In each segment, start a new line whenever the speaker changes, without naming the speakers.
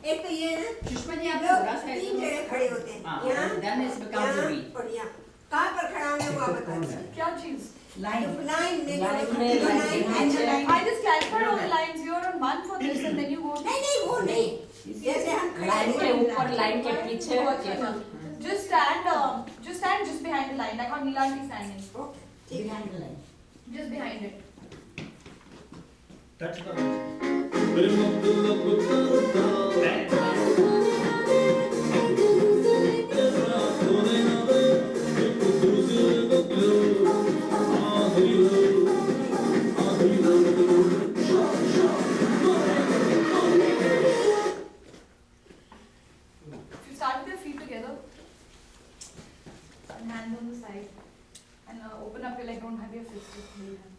एक तो ये ना
सुषमा जी आप
लोग
थोड़ा सा
तीन जगह खड़े होते हैं, यहाँ
then it becomes a V.
और यहाँ कहाँ पर खड़ा होना वो आप बता दीजिए।
क्या चीज?
लाइन में जो
I just clarified all the lines. You are on one for this and then you go.
नहीं वो नहीं, जैसे हम
लाइन के ऊपर लाइन के पीछे
Just stand just behind the line, like how Neela is standing.
ठीक है।
Just behind it.
टच करो
If you start with your feet together and hands on the side and open up your leg, don't have your fists, just hold your hands.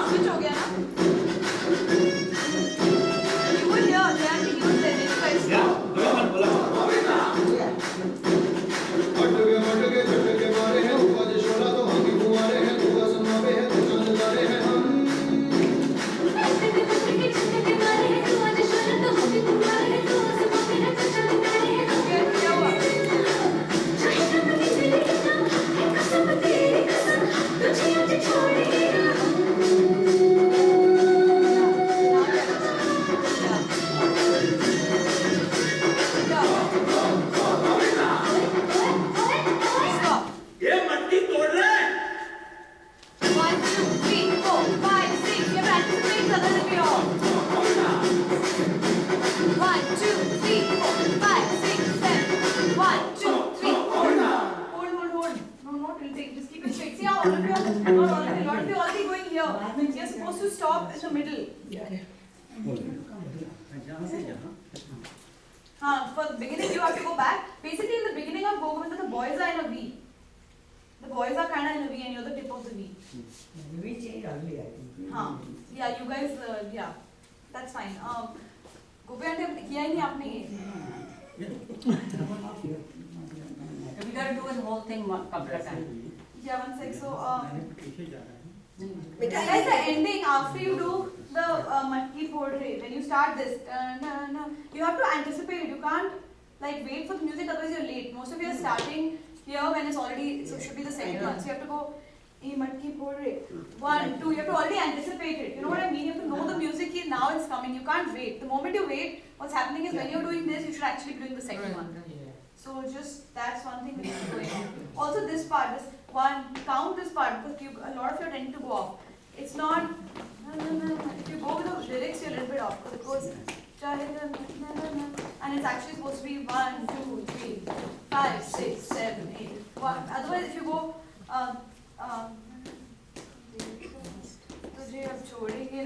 Switch हो गया ना? You were here, then he was there, then you guys
या दो बार बोला
अटके झटके मारे हैं ऊपर जो शोला तो हम ही कुंवारे हैं तू असमावे है तू चंददारे हैं हम
क्या हुआ? Stop.
ये मटकी तोड़ रहे हैं
1, 2, 3, 4, 5, 6. You have to anticipate the other way off. 1, 2, 3, 4, 5, 6, 7. 1, 2, 3. Hold. No, not tilting. Just keep it straight. See how all of you are already going here. You're supposed to stop in the middle. For the beginning, you have to go back. Basically, in the beginning of Gogovinda, the boys are in a V. The boys are kind of in a V, and you're the tip of the V.
We changed earlier, I think.
Yeah, you guys, yeah, that's fine. Gopi aunty, किया ही नहीं आपने ये.
We gotta do the whole thing one couple of times.
Yeah, 1 sec. So,
पीछे जा रहे हैं
बेटा
guys, the ending after you do the matki podre, when you start this, you have to anticipate it. You can't like wait for the music, otherwise you're late. Most of you are starting here when it's already, so it should be the second one. So you have to go. E matki podre. 1, 2. You have to already anticipate it. You know what I mean? You have to know the music. Now it's coming. You can't wait. The moment you wait, what's happening is when you're doing this, you should actually be doing the second one. So just that's one thing that is going on. Also this part, this one, count this part because a lot of you tend to go off. It's not. If you go with the lyrics, you're a little bit off because it goes. And it's actually supposed to be 1, 2, 3, 5, 6, 7, 8. 1. Otherwise, if you go,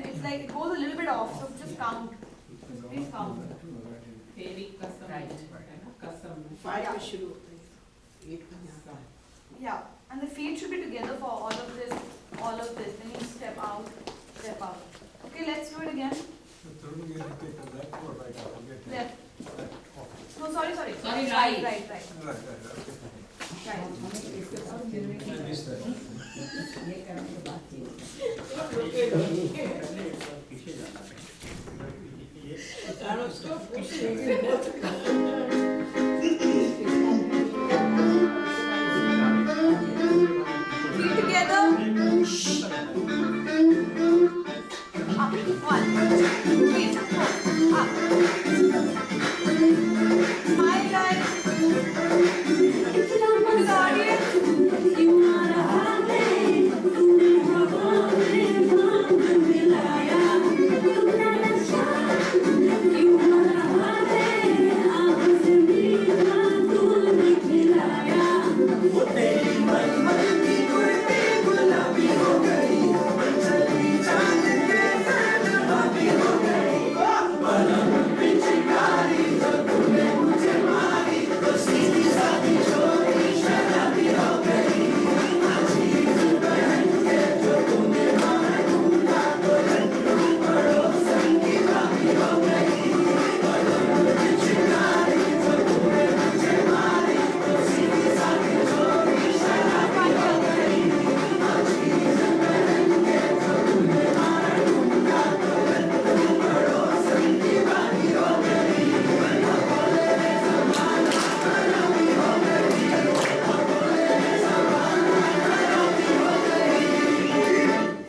it's like it goes a little bit off. So just count. Please count.
Right.
Five में शुरू होता है 8 का यहाँ का
Yeah, and the feet should be together for all of this. Then you step out, step out. Okay, let's do it again. Left.
Right.
right.
ये करने के बाद चाहिए
पीछे जाना है
Feet together. Up. 1, 2, 3, 4. Up. Smile, guys. To the audience.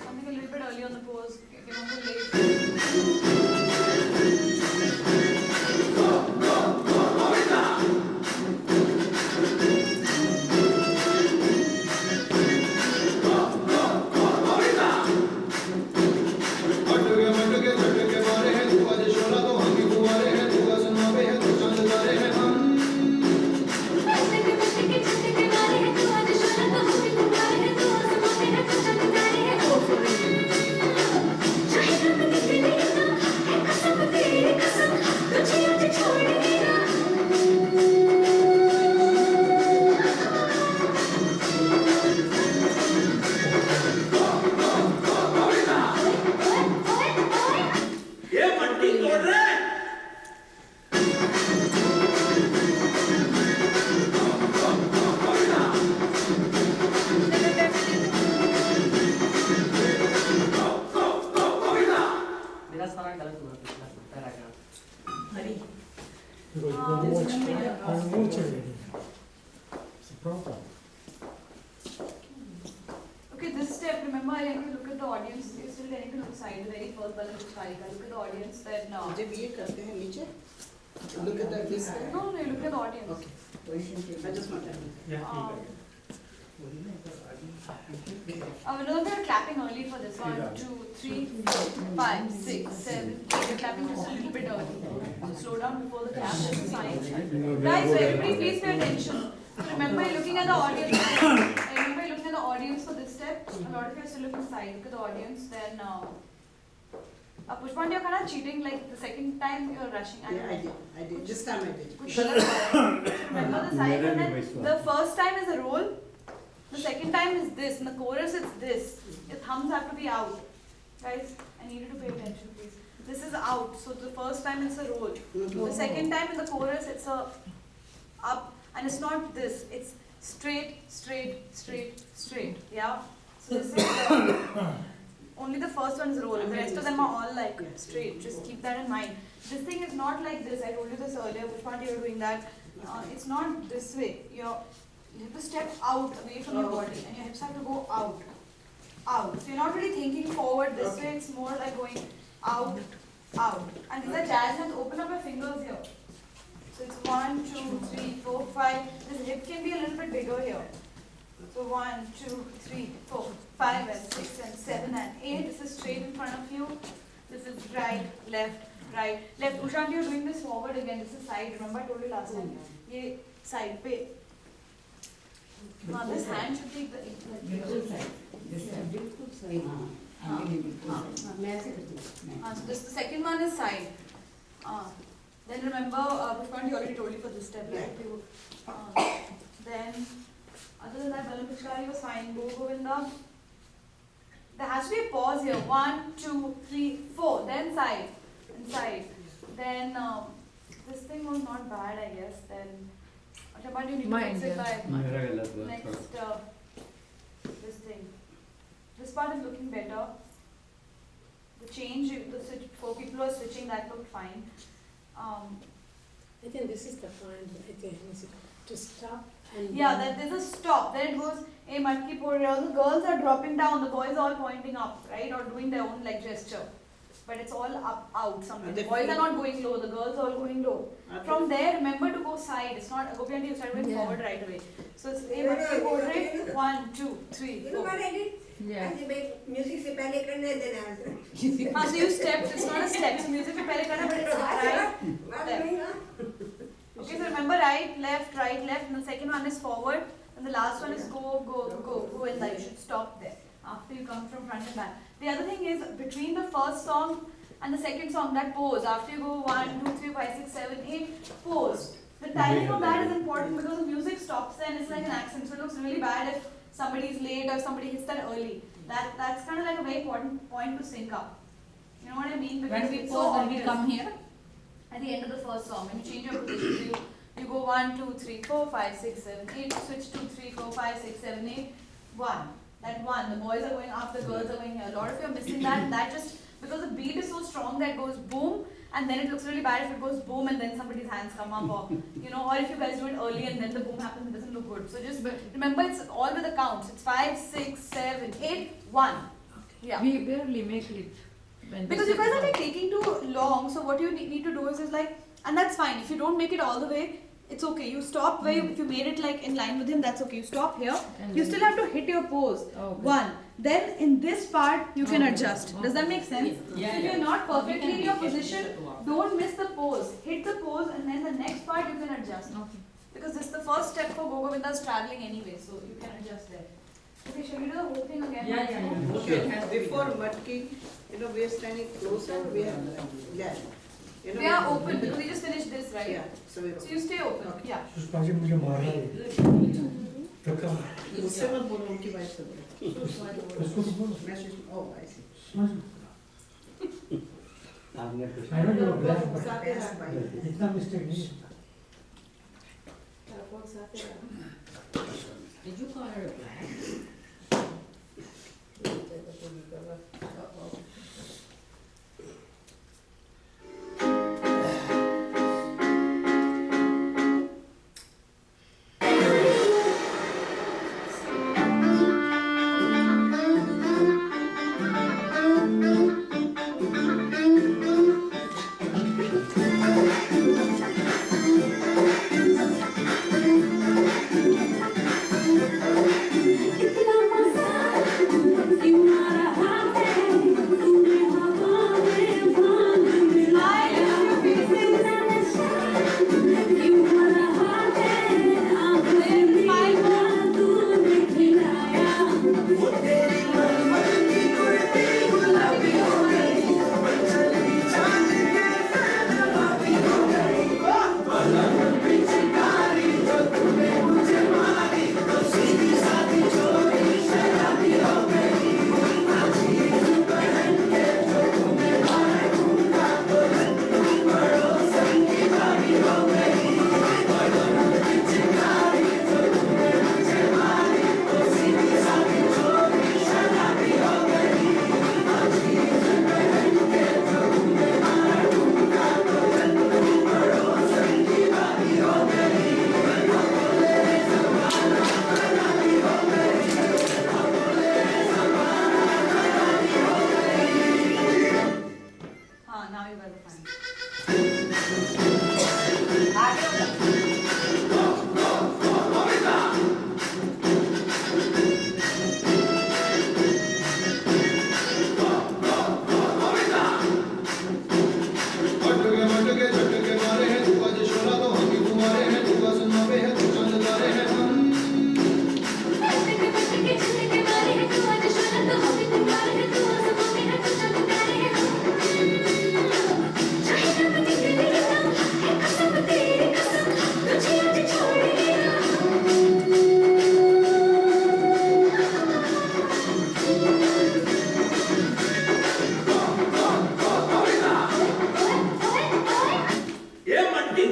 Something a little bit early on the pose. Get on the leg.
मटके झटके मारे हैं तू आज शोला तो हम भी कुंवारे हैं तू आसमां पे है तू चांद तारे हैं हम
ये मट्टी तोड़ रहे हैं
मेरा सारा गलत हुआ पिछला paragraph
Hari
Okay, this step, remember I like to look at the audience. You're still getting to know the side, the very first Balan Vichkarika. Look at the audience, then
जब ये करते हैं नीचे look at that this side.
no, you look at the audience.
Okay. I just want to
Remember we are clapping early for this. 1, 2, 3, 4, 5, 6, 7, 8. You're clapping just a little bit early. So slow down before the clap. That's a sign. Guys, so everybody please pay attention. So remember you're looking at the audience. Remember you're looking at the audience for this step. A lot of you are still looking side. Look at the audience. Then Pushpan, you're kind of cheating. Like the second time you're rushing.
Yeah, I did. This time I did.
Good shot. Remember the side, and then the first time is a roll. The second time is this. In the chorus, it's this. Your thumbs have to be out. Guys, I need you to pay attention, please. This is out. So the first time it's a roll. The second time in the chorus, it's a up. And it's not this. It's straight, straight, straight, straight. Yeah? So this is only the first one is roll. The rest of them are all like straight. Just keep that in mind. This thing is not like this. I told you this earlier. Which part you're doing that? It's not this way. You have to step out away from your body, and your hips have to go out. Out. So you're not really thinking forward this way. It's more like going out, out. And these are jazz hands. Open up your fingers here. So it's 1, 2, 3, 4, 5. This hip can be a little bit bigger here. So 1, 2, 3, 4, 5, and 6, and 7, and 8. This is straight in front of you. This is right, left, right, left. Ushanti, you're doing this forward again. This is side. Remember I told you last time. Ye side pe. Now this hand should take the.
बिल्कुल सही this बिल्कुल सही हां आगे बिल्कुल मैं ऐसे करती हूं
So this the second one is side. Then remember, Pushpanti already told you for this step, right? Then other than that, Balan Pichkari was fine. Go Govinda. There has to be a pause here. 1, 2, 3, 4. Then side and side. Then this thing was not bad, I guess. Then, but you need to
Mine,
fix it
yeah.
by next this thing. This part is looking better. The change, the switch, 4 people who are switching, that looked fine.
I think this is the point. I think is to stop and
Yeah, that there's a stop. Then it goes, hey, matki por rahe ho. The girls are dropping down. The boys are all pointing up, right, or doing their own leg gesture. But it's all up, out something. The boys are not going low. The girls are all going low. From there, remember to go side. It's not Gopi aunty, you start going forward right away. So it's hey, matki por rahe. 1, 2, 3,
You know
4.
what I did?
Yeah.
I make music से पहले करना है then answer.
So you stepped. It's not a step. So music से पहले करना, but it's right.
What's
Left.
going on?
Okay, so remember right, left, and the second one is forward, and the last one is go, and then you should stop there after you come from front and back. The other thing is between the first song and the second song, that pose, after you go 1, 2, 3, 5, 6, 7, 8, pose. The timing of that is important because the music stops there and it's like an accent, so it looks really bad if somebody is late or somebody hits that early. That's kind of like a very important point to sync up. You know what I mean? Because
When we
it's
pause,
so
when we
obvious.
come here.
At the end of the first song, when you change your position, you go 1, 2, 3, 4, 5, 6, 7, 8, switch 2, 3, 4, 5, 6, 7, 8, 1. That 1, the boys are going up, the girls are going here. A lot of you are missing that. That just, because the beat is so strong that it goes boom, and then it looks really bad if it goes boom and then somebody's hands come up, or, you know, or if you guys do it early and then the boom happens, it doesn't look good. So just remember, it's all with the counts. It's 5, 6, 7, 8, 1. Yeah.
We barely make it. When
Because
the
you guys are
second
like taking too long, so what you need to do is like, and that's fine. If you don't make it all the way, it's okay. You stop where if you made it like in line with him, that's okay. You stop here.
And
You
then-
still have to hit your pose.
Okay.
1. Then in this part you can
Okay.
adjust. Does that make sense?
Yeah,
So if
yeah.
you're not perfectly in your
We can
position,
get it.
don't miss the pose. Hit the pose and then the next part you can adjust.
Okay.
Because this is the first step for Gogovinda's traveling anyway, so you can adjust there. Okay, shall we do the whole thing again?
Yeah.
Okay, before Matki, we are standing closer, we are left.
We are open because we just finished this, right?
Yeah, so we're
So you stay open.
Okay.
Yeah.
Pushpa ji मुझे मारना है धक्का
उससे मत बोलो, उनकी wife से बोलो।
उसको तो बोलो
Message, oh, I see.
I know you're black but
साथे रहा भाई।
इतना मिस्टेक नहीं है
तेरा कौन साथे रहा?
Did you call her black?
You are a hot man.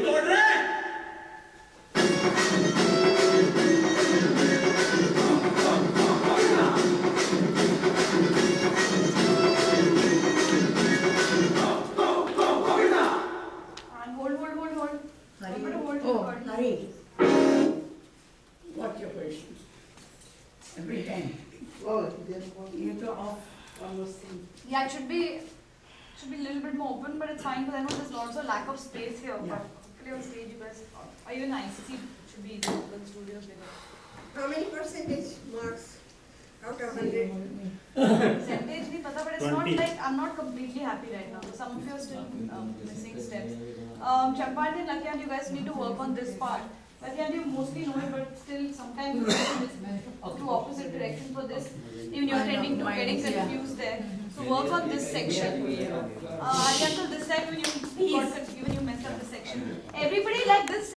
तोड़ रहे हैं?
And hold.
Hari.
Remember to hold
Oh,
record.
Hari. What's your question? Every time.
Oh, they're all-
You to off.
almost same.
Yeah, it should be a little bit more open, but it's fine because I know there's lots of lack of space here.
Yeah.
But hopefully on stage you guys are even nice. See, it should be easy because the studio is bigger.
How many percentage marks out of 100?
Percentage नहीं पता, but it's not
20.
like I'm not completely happy right now. Some of you are still missing steps. Champagne and Lucky and you guys need to work on this part. Lucky and you mostly know it, but still sometimes you miss two opposite directions for this. Even you're tending to getting confused there. So work on this section. Until this side when you got confused, when you messed up this section. Everybody like this.